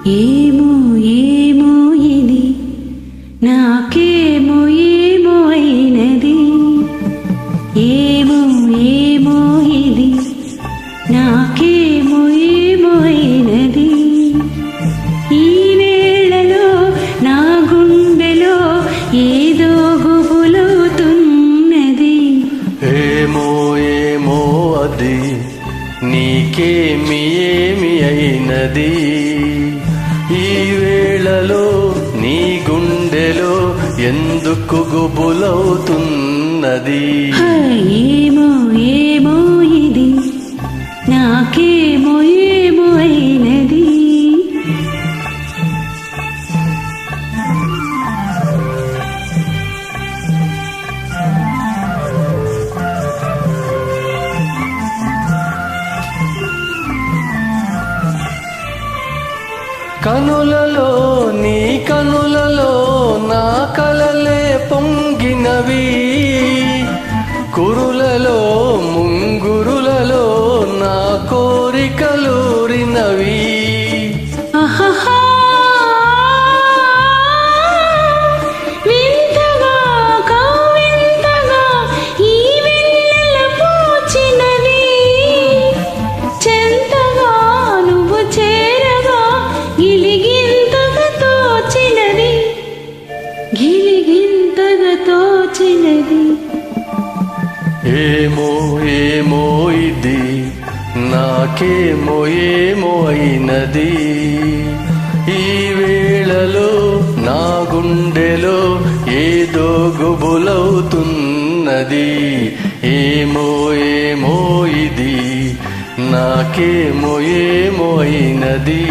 ఏమో ఏమో ఇది నాకేమో ఏమో అయినది. ఏమో ఏమో ఇది నాకేమో ఏమో అయినది. ఈ వేళలో నా గుండెలో ఏదో గుబులవుతున్నది. ఏమో ఏమో అది నీకేమి ఏమి అయినది. ఈ వేళలో నీ గుండెలో ఎందుకు గుబులవుతున్నది. ఏమో ఏమో ఇది నాకేమో ఏమో అయినది. కనులలో నీ కనులలో నా కలలే పొంగినవి. కురులలో ముంగురులలో నా కోరికలూరినవి. వింతగా కవ్వింతగా ఈ వెన్నెల పూచినది. చెంతగా నువ్వు చేరగా గిలిగింతగా తోచినది. గిలిగింతగా తోచినది. ఏమో ఏమో ఇది నాకేమో ఏమో అయినది. ఈ వేళలో నా గుండెలో ఏదో గుబులవుతున్నది. ఏమో ఏమో ఇది నాకేమో ఏమో అయినది.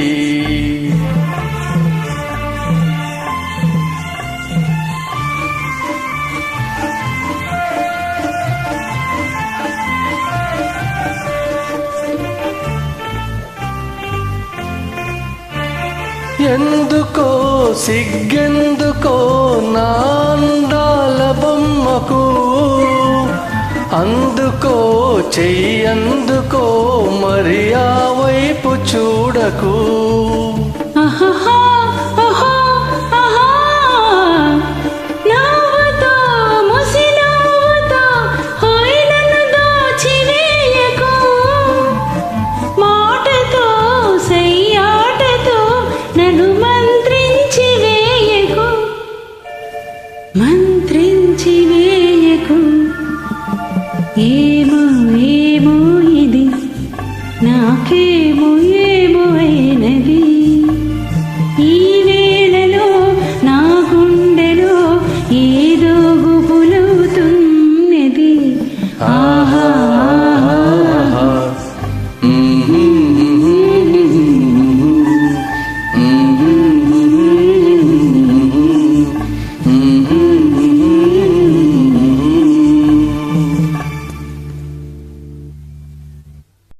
ఎందుకో సిగ్గెందుకో నా అందాల బొమ్మకు. అందుకో చెయ్యందుకో మరి ఆ వైపు చూడకు. Man